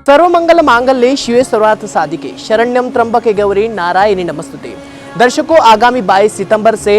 सर्वमंगल मांगल्ये शिवे सर्वार्थ साधिके शरण्यम त्र्यंबके गौरी नारायणी नमस्तुते। दर्शकों, आगामी 22 सितंबर से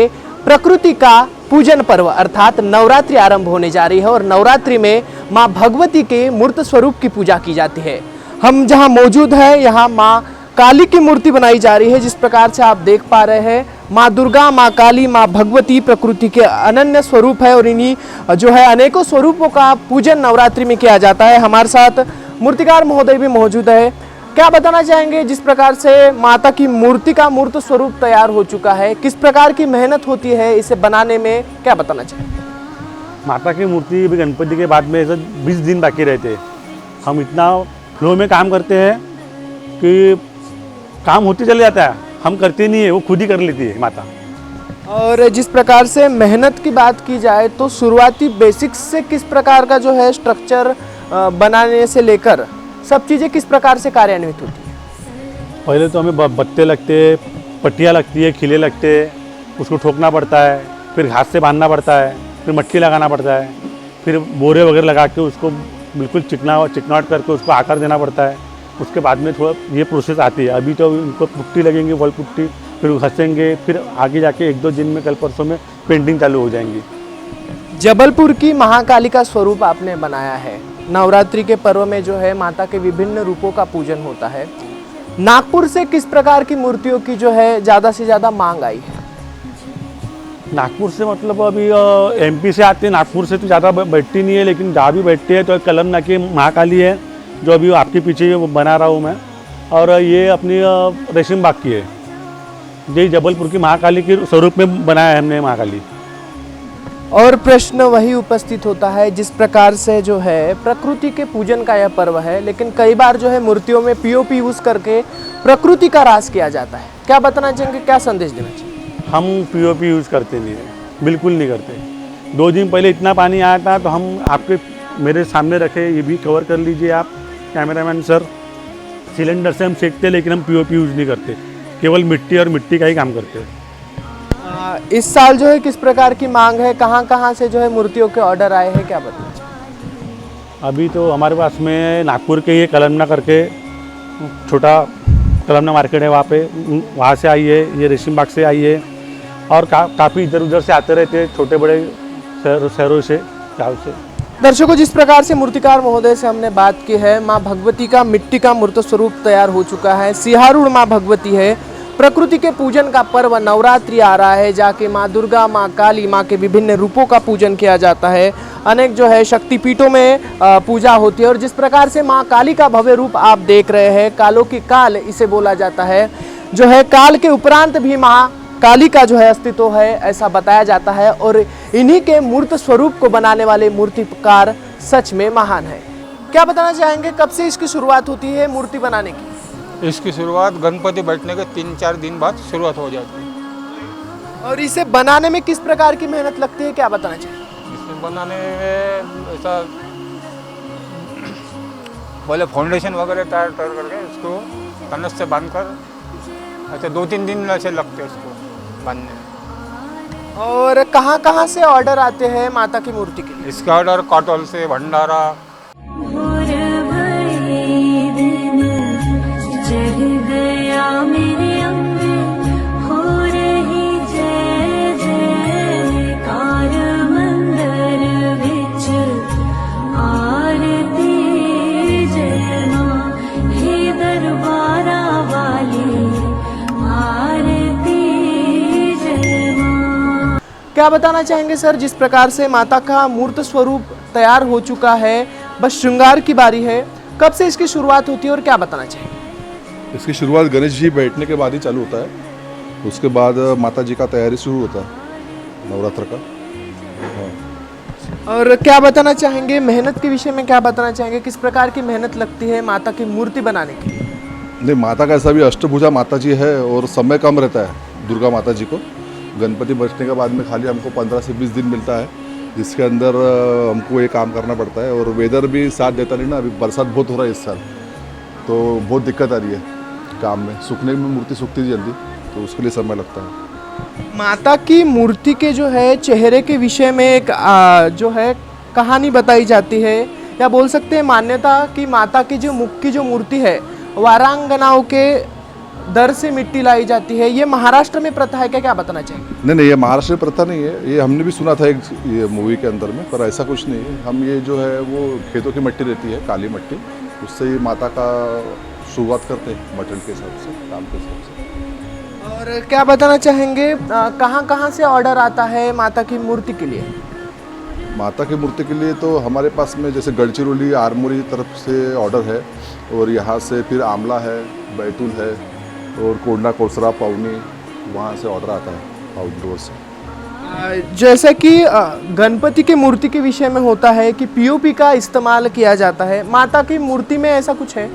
प्रकृति का पूजन पर्व अर्थात नवरात्रि आरंभ होने जा रही है और नवरात्रि में मां भगवती के मूर्त स्वरूप की पूजा की जाती है। हम जहां मौजूद है यहाँ मां काली की मूर्ति बनाई जा रही है। जिस प्रकार से आप देख पा रहे हैं, माँ दुर्गा, माँ काली, माँ भगवती प्रकृति के अनन्य स्वरूप है और इन्हीं जो है अनेकों स्वरूपों का पूजन नवरात्रि में किया जाता है। हमारे साथ मूर्तिकार महोदय भी मौजूद है। क्या बताना चाहेंगे, जिस प्रकार से माता की मूर्ति का मूर्त स्वरूप तैयार हो चुका है, किस प्रकार की मेहनत होती है इसे बनाने में, क्या बताना चाहेंगे? माता की मूर्ति भी गणपति के बाद में ऐसा 20 दिन बाकी रहते। हम इतना फ्लो में काम करते हैं कि काम होते चले जाता है, हम करते नहीं है, वो खुद ही कर लेती है माता। और जिस प्रकार से मेहनत की बात की जाए तो शुरुआती बेसिक्स से किस प्रकार का जो है स्ट्रक्चर बनाने से लेकर सब चीज़ें किस प्रकार से कार्यान्वित होती है? पहले तो हमें बत्ते लगते, पट्टियाँ लगती है, खिले लगते, उसको ठोकना पड़ता है, फिर हाथ से बांधना पड़ता है, फिर मट्टी लगाना पड़ता है, फिर बोरे वगैरह लगा के उसको बिल्कुल चिकनाट करके उसको आकार देना पड़ता है। उसके बाद में थोड़ा ये प्रोसेस आती है। अभी तो उनको पुट्टी लगेंगे, वॉल पुट्टी, फिर घसेंगे, फिर आगे जाके 1-2 दिन में, कल परसों में पेंटिंग चालू हो जाएंगी। जबलपुर की महाकाली का स्वरूप आपने बनाया है। नवरात्रि के पर्व में जो है माता के विभिन्न रूपों का पूजन होता है। नागपुर से किस प्रकार की मूर्तियों की जो है ज़्यादा से ज़्यादा मांग आई है? नागपुर से मतलब अभी एमपी से आते हैं। नागपुर से तो ज़्यादा बैठती नहीं है, लेकिन जहाँ भी बैठती है तो कलमना की महाकाली है जो अभी आपके पीछे वो बना रहा हूँ मैं, और ये अपनी रेशम बाग की है। ये जबलपुर की महाकाली के स्वरूप में बनाया है हमने महाकाली। और प्रश्न वही उपस्थित होता है, जिस प्रकार से जो है प्रकृति के पूजन का यह पर्व है, लेकिन कई बार जो है मूर्तियों में पीओपी यूज करके प्रकृति का ह्रास किया जाता है। क्या बताना चाहेंगे, क्या संदेश देना चाहिए? हम पीओपी यूज़ करते नहीं है, बिल्कुल नहीं करते। 2 दिन पहले इतना पानी आया था तो हम आपके मेरे सामने रखे, ये भी कवर कर लीजिए आप कैमरामैन सर। सिलेंडर से हम सेकते हैं, लेकिन हम पीओपी यूज़ नहीं करते, केवल मिट्टी और मिट्टी का ही काम करते हैं। इस साल जो है किस प्रकार की मांग है, कहाँ से जो है मूर्तियों के ऑर्डर आए हैं, क्या बताना चाहिए? अभी तो हमारे पास में नागपुर के ये कलमना करके छोटा कलमना मार्केट है, वहाँ से आई है, ये रेशम बाग से आई है, और काफ़ी इधर उधर से आते रहते हैं, छोटे बड़े शहरों से, गाँव से। दर्शकों, जिस प्रकार से मूर्तिकार महोदय से हमने बात की है, माँ भगवती का मिट्टी का मूर्त स्वरूप तैयार हो चुका है। सिहारूढ़ माँ भगवती है। प्रकृति के पूजन का पर्व नवरात्रि आ रहा है, जाके माँ दुर्गा, माँ काली, माँ के विभिन्न रूपों का पूजन किया जाता है। अनेक जो है शक्तिपीठों में पूजा होती है। और जिस प्रकार से माँ काली का भव्य रूप आप देख रहे हैं, कालों की काल इसे बोला जाता है, जो है काल के उपरांत भी माँ काली का जो है अस्तित्व है, ऐसा बताया जाता है। और इन्हीं के मूर्त स्वरूप को बनाने वाले मूर्तिकार सच में महान है। क्या बताना चाहेंगे, कब से इसकी शुरुआत होती है मूर्ति बनाने की? इसकी शुरुआत गणपति बैठने के 3-4 दिन बाद शुरुआत हो जाती है। और इसे बनाने में किस प्रकार की मेहनत लगती है, क्या बताना चाहिए? इसमें बनाने में ऐसा पहले फाउंडेशन वगैरह तैयार करके इसको कनस से बांधकर ऐसे 2-3 दिन ऐसे लगते हैं इसको बांधने में। और कहाँ से ऑर्डर आते हैं माता की मूर्ति के लिए? इसका ऑर्डर कॉटल से, भंडारा। क्या बताना चाहेंगे सर, जिस प्रकार से माता का मूर्त स्वरूप तैयार हो चुका है, बस श्रृंगार की बारी है, कब से इसकी शुरुआत होती है और क्या बताना चाहेंगे? इसकी शुरुआत गणेश जी बैठने के बाद ही चालू होता है। उसके बाद माता जी का तैयारी शुरू होता है नवरात्र का। हाँ। और क्या बताना चाहेंगे, मेहनत के विषय में क्या बताना चाहेंगे, किस प्रकार की मेहनत लगती है माता की मूर्ति बनाने के लिए? नहीं, माता का ऐसा भी अष्टभुजा माता जी है और समय कम रहता है दुर्गा माता जी को। गणपति बैठने के बाद में खाली हमको 15 से 20 दिन मिलता है, जिसके अंदर हमको ये काम करना पड़ता है। और वेदर भी साथ देता नहीं ना, अभी बरसात बहुत हो रहा है इस साल, तो बहुत दिक्कत आ रही है काम में। सूखने में मूर्ति सूखती है जल्दी, तो उसके लिए समय लगता है। माता की मूर्ति के जो है चेहरे के विषय में एक जो है कहानी बताई जाती है या बोल सकते हैं मान्यता कि माता की जो मुख की जो मूर्ति है वारांगनाओं के दर से मिट्टी लाई जाती है, ये महाराष्ट्र में प्रथा है क्या बताना चाहिए? नहीं, ये महाराष्ट्र में प्रथा नहीं है, ये हमने भी सुना था एक ये मूवी के अंदर में, पर ऐसा कुछ नहीं है। हम ये जो है वो खेतों की मिट्टी रहती है, काली मिट्टी, उससे ही माता का शुरुआत करते हैं मटन के हिसाब से, काम के हिसाब से। और क्या बताना चाहेंगे, कहाँ कहाँ से ऑर्डर आता है माता की मूर्ति के लिए? माता की मूर्ति के लिए तो हमारे पास में जैसे गढ़चिरौली आरमोरी तरफ से ऑर्डर है, और यहाँ से फिर आमला है, बैतूल है, और कोंडा कोसरा पवनी, वहाँ से ऑर्डर आता है आउटडोर से। जैसे कि गणपति की मूर्ति के विषय में होता है कि पीओपी का इस्तेमाल किया जाता है, माता की मूर्ति में ऐसा कुछ है?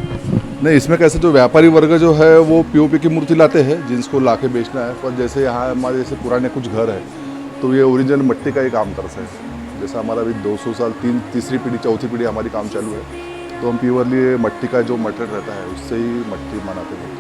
नहीं, इसमें कैसे जो व्यापारी वर्ग जो है वो पीओपी की मूर्ति लाते हैं जिनको ला के बेचना है, पर जैसे यहाँ हमारे जैसे पुराने कुछ घर है तो ये ओरिजिनल मिट्टी का ही काम करते हैं। जैसा हमारा अभी 200 साल तीसरी पीढ़ी चौथी पीढ़ी हमारी काम चालू है, तो हम प्योरली मट्टी का जो मटेरियल रहता है उससे ही मट्टी बनाते हैं,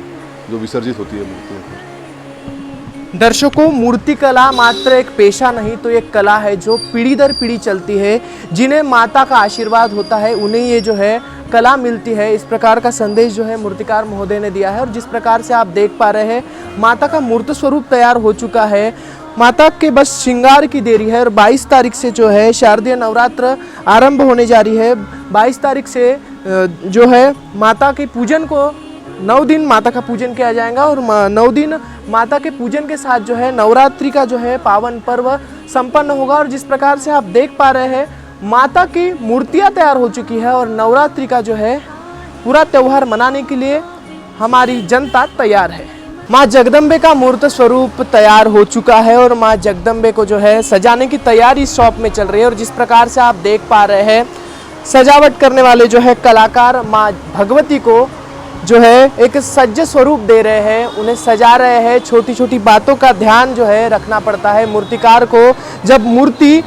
जो विसर्जित होती है मूर्ति। दर्शकों, मूर्ति कला मात्र एक पेशा नहीं तो एक कला है जो पीढ़ी दर पीढ़ी चलती है। जिन्हें माता का आशीर्वाद होता है उन्हें ये जो है कला मिलती है। इस प्रकार का संदेश जो है मूर्तिकार महोदय ने दिया है। और जिस प्रकार से आप देख पा रहे हैं माता का मूर्त स्वरूप तैयार हो चुका है। माता के बस श्रृंगार की देरी है और 22 तारीख से जो है शारदीय नवरात्र आरंभ होने जा रही है। 22 तारीख से जो है माता के पूजन को 9 दिन माता का पूजन किया जाएगा और 9 दिन माता के पूजन के साथ जो है नवरात्रि का जो है पावन पर्व संपन्न होगा। और जिस प्रकार से आप देख पा रहे हैं माता की मूर्तियां तैयार हो चुकी है और नवरात्रि का जो है पूरा त्यौहार मनाने के लिए हमारी जनता तैयार है। माँ जगदम्बे का मूर्त स्वरूप तैयार हो चुका है और माँ जगदम्बे को जो है सजाने की तैयारी इस शॉप में चल रही है। और जिस प्रकार से आप देख पा रहे हैं सजावट करने वाले जो है कलाकार माँ भगवती को जो है एक सज्ज स्वरूप दे रहे हैं, उन्हें सजा रहे हैं। छोटी छोटी बातों का ध्यान जो है रखना पड़ता है मूर्तिकार को। जब मूर्ति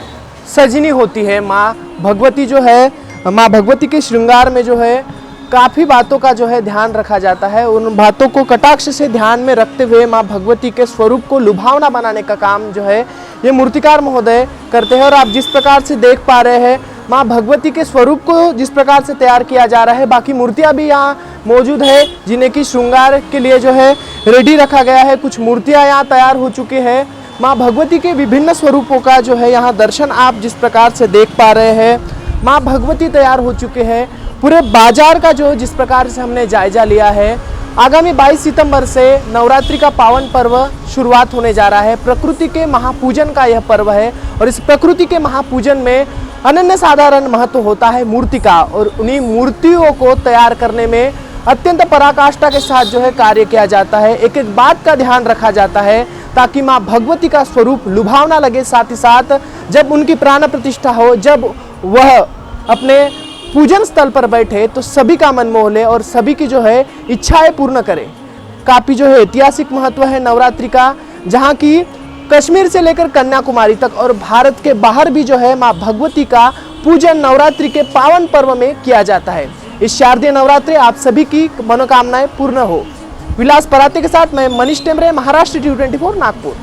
सजनी होती है माँ भगवती जो है, माँ भगवती के श्रृंगार में जो है काफ़ी बातों का जो है ध्यान रखा जाता है। उन बातों को कटाक्ष से ध्यान में रखते हुए माँ भगवती के स्वरूप को लुभावना बनाने का काम जो है ये मूर्तिकार महोदय करते हैं। और आप जिस प्रकार से देख पा रहे हैं माँ भगवती के स्वरूप को जिस प्रकार से तैयार किया जा रहा है, बाकी मूर्तियाँ भी यहाँ मौजूद है जिन्हें की श्रृंगार के लिए जो है रेडी रखा गया है। कुछ मूर्तियाँ यहाँ तैयार हो चुकी हैं। माँ भगवती के विभिन्न स्वरूपों का जो है यहाँ दर्शन आप जिस प्रकार से देख पा रहे हैं। माँ भगवती तैयार हो चुके हैं। पूरे बाजार का जो जिस प्रकार से हमने जायजा लिया है, आगामी 22 सितंबर से नवरात्रि का पावन पर्व शुरुआत होने जा रहा है। प्रकृति के महापूजन का यह पर्व है और इस प्रकृति के महापूजन में अनन्य साधारण महत्व होता है मूर्ति का। और उन्हीं मूर्तियों को तैयार करने में अत्यंत पराकाष्ठा के साथ जो है कार्य किया जाता है। एक एक बात का ध्यान रखा जाता है ताकि माँ भगवती का स्वरूप लुभावना लगे। साथ ही साथ जब उनकी प्राण प्रतिष्ठा हो, जब वह अपने पूजन स्थल पर बैठे तो सभी का मन मोह ले और सभी की जो है इच्छाएं पूर्ण करे। काफ़ी जो है ऐतिहासिक महत्व है नवरात्रि का, जहाँ की कश्मीर से लेकर कन्याकुमारी तक और भारत के बाहर भी जो है माँ भगवती का पूजन नवरात्रि के पावन पर्व में किया जाता है। इस शारदीय नवरात्रि आप सभी की मनोकामनाएं पूर्ण हो। विलास पराते के साथ मैं मनीष टेमरे, महाराष्ट्र T24 नागपुर।